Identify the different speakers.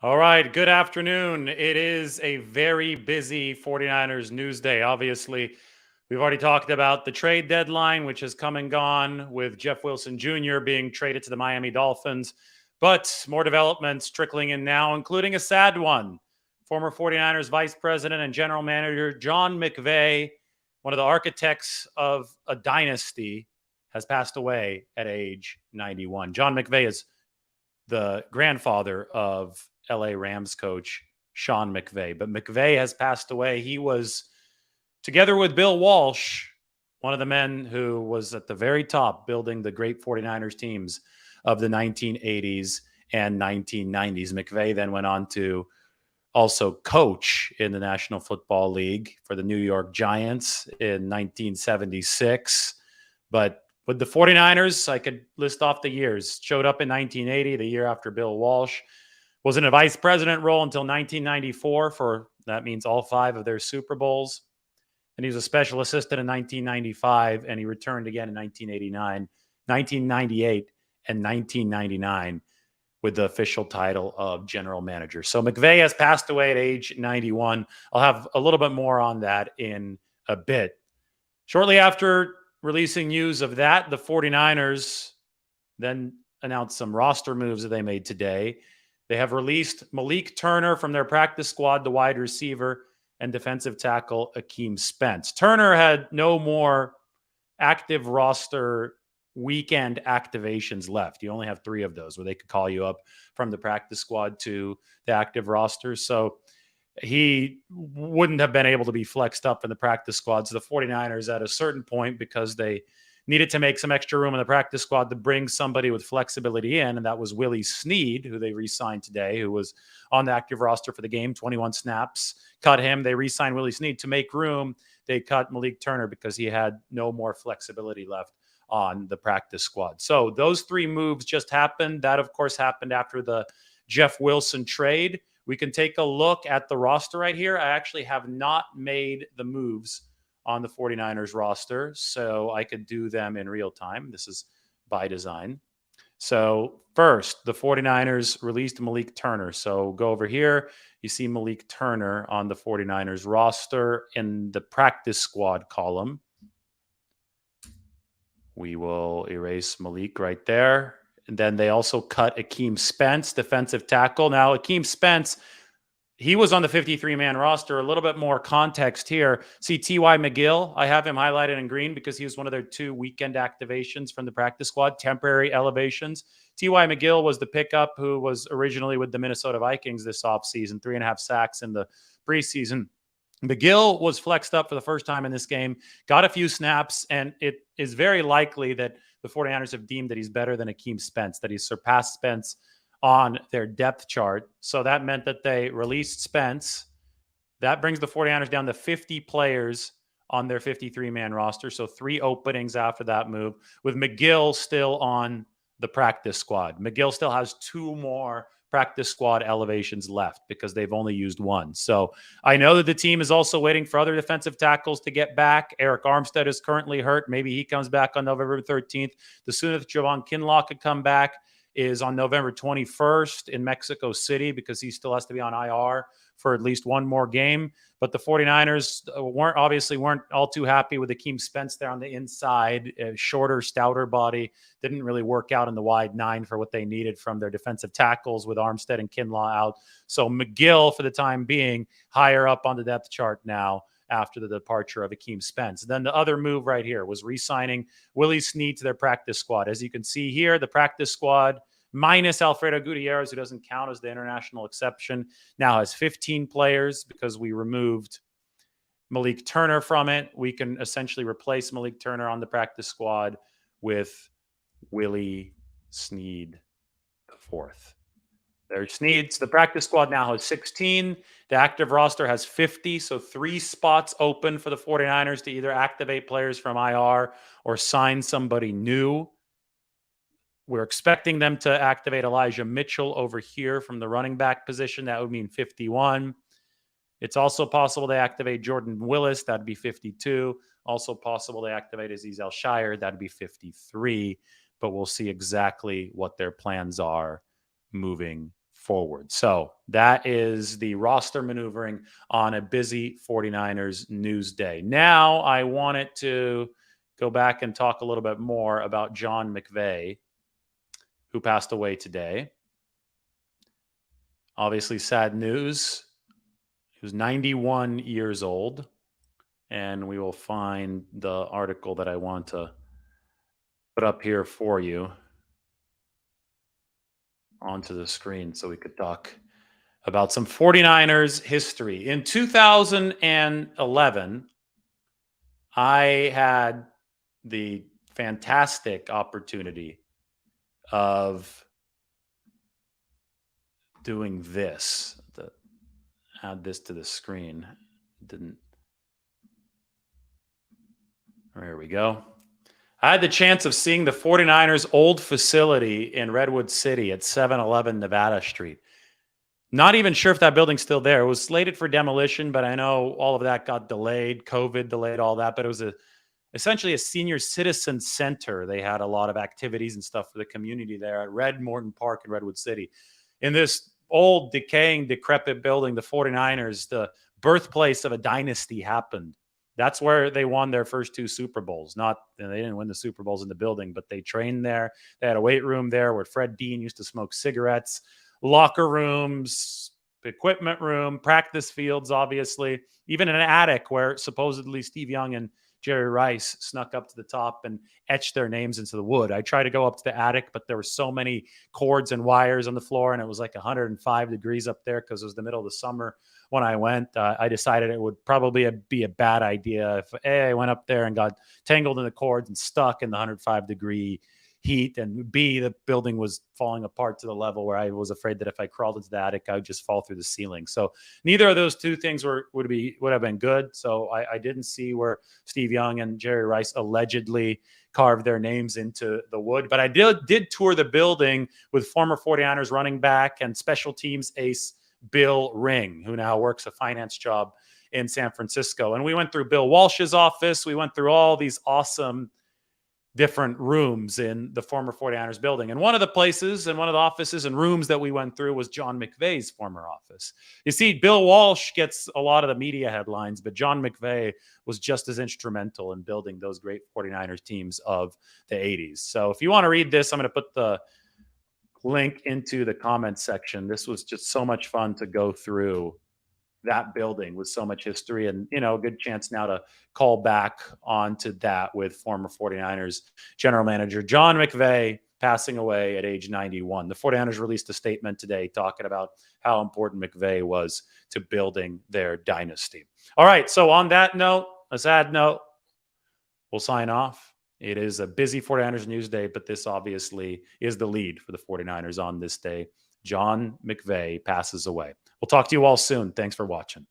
Speaker 1: All right, good afternoon. It is a very busy 49ers news day. Obviously, we've already talked about the trade deadline, which has come and gone with Jeff Wilson Jr. being traded to the Miami Dolphins. But more developments trickling in now, including a sad one. Former 49ers vice president and general manager John McVay, one of the architects of a dynasty, has passed away at age 91. John McVay is the grandfather of LA Rams coach Sean McVay. But McVay has passed away. He was, together with Bill Walsh, one of the men who was at the very top building the great 49ers teams of the 1980s and 1990s. McVay then went on to also coach in the National Football League for the New York Giants in 1976. But with the 49ers, I could list off the years. Showed up in 1980, the year after Bill Walsh. Was in a vice president role until 1994 for, that means all 5 of their Super Bowls. And he was a special assistant in 1995, and he returned again in 1989, 1998, and 1999 with the official title of general manager. So McVay has passed away at age 91. I'll have a little bit more on that in a bit. Shortly after releasing news of that, the 49ers then announced some roster moves that they made today. They have released Malik Turner from their practice squad, the wide receiver, and defensive tackle Akeem Spence. Turner had no more active roster weekend activations left. You only have 3 of those where they could call you up from the practice squad to the active roster. So he wouldn't have been able to be flexed up in the practice squad. So the 49ers at a certain point, because they needed to make some extra room in the practice squad to bring somebody with flexibility in, and that was Willie Snead, who they re-signed today, who was on the active roster for the game, 21 snaps, cut him. They re-signed Willie Snead to make room. They cut Malik Turner because he had no more flexibility left on the practice squad. So those 3 moves just happened. That, of course, happened after the Jeff Wilson trade. We can take a look at the roster right here. I actually have not made the moves on the 49ers roster, so I could do them in real time. This is by design. So first, the 49ers released Malik Turner. So go over here. You see Malik Turner on the 49ers roster in the practice squad column. We will erase Malik right there. And then they also cut Akeem Spence, defensive tackle. Now, Akeem Spence, he was on the 53-man roster. A little bit more context here. See T.Y. McGill. I have him highlighted in green because he was one of their 2 weekend activations from the practice squad, temporary elevations. T.Y. McGill was the pickup who was originally with the Minnesota Vikings this offseason, 3.5 sacks in the preseason. McGill was flexed up for the first time in this game, got a few snaps, and it is very likely that the 49ers have deemed that he's better than Akeem Spence, that he's surpassed Spence on their depth chart. So that meant that they released Spence. That brings the 49ers down to 50 players on their 53-man roster. So 3 openings after that move, with McGill still on the practice squad. McGill still has 2 more practice squad elevations left because they've only used 1. So I know that the team is also waiting for other defensive tackles to get back. Eric Armstead is currently hurt. Maybe he comes back on November 13th. The soonest Javon Kinlaw could come back is on November 21st in Mexico City because he still has to be on IR for at least 1 more game. But the 49ers weren't all too happy with Akeem Spence there on the inside. A shorter, stouter body. Didn't really work out in the wide 9 for what they needed from their defensive tackles with Armstead and Kinlaw out. So McGill, for the time being, higher up on the depth chart now after the departure of Akeem Spence. Then the other move right here was re-signing Willie Snead to their practice squad. As you can see here, the practice squad, minus Alfredo Gutierrez, who doesn't count as the international exception, now has 15 players because we removed Malik Turner from it. We can essentially replace Malik Turner on the practice squad with Willie Snead IV. There's Snead's. The practice squad now has 16. The active roster has 50, so 3 spots open for the 49ers to either activate players from IR or sign somebody new. We're expecting them to activate Elijah Mitchell over here from the running back position. That would mean 51. It's also possible they activate Jordan Willis. That'd be 52. Also possible they activate Azeez Al-Shire. That'd be 53. But we'll see exactly what their plans are moving forward. So that is the roster maneuvering on a busy 49ers news day. Now I wanted to go back and talk a little bit more about John McVay, who passed away today. Obviously, sad news. He was 91 years old. And we will find the article that I want to put up here for you onto the screen so we could talk about some 49ers history. In 2011, I had the fantastic opportunity of doing this. Add this to the screen. Didn't. There we go. I had the chance of seeing the 49ers' old facility in Redwood City at 711 Nevada Street. Not even sure if that building's still there. It was slated for demolition, but I know all of that got delayed. COVID delayed all that, but it was essentially a senior citizen center. They had a lot of activities and stuff for the community there at Red Morton Park in Redwood City. In this old, decaying, decrepit building, the 49ers, the birthplace of a dynasty, happened. That's where they won their first 2 Super Bowls. They didn't win the Super Bowls in the building, but they trained there. They had a weight room there where Fred Dean used to smoke cigarettes, locker rooms, equipment room, practice fields, obviously, even an attic where supposedly Steve Young and Jerry Rice snuck up to the top and etched their names into the wood. I tried to go up to the attic, but there were so many cords and wires on the floor, and it was like 105 degrees up there because it was the middle of the summer when I went. I decided it would probably be a bad idea if A, I went up there and got tangled in the cords and stuck in the 105-degree heat, and B, the building was falling apart to the level where I was afraid that if I crawled into the attic, I would just fall through the ceiling. So neither of those two things would have been good. So I didn't see where Steve Young and Jerry Rice allegedly carved their names into the wood. But I did tour the building with former 49ers running back and special teams ace Bill Ring, who now works a finance job in San Francisco. And we went through Bill Walsh's office. We went through all these awesome different rooms in the former 49ers building. And one of the places and one of the offices and rooms that we went through was John McVay's former office. You see, Bill Walsh gets a lot of the media headlines, but John McVay was just as instrumental in building those great 49ers teams of the 80s. So if you want to read this, I'm going to put the link into the comments section. This was just so much fun to go through that building with so much history, and a good chance now to call back onto that with former 49ers general manager John McVay passing away at age 91. The 49ers released a statement today talking about how important McVay was to building their dynasty. All right, so on that note, a sad note, we'll sign off. It is a busy 49ers news day, but this obviously is the lead for the 49ers on this day. John McVay passes away. We'll talk to you all soon. Thanks for watching.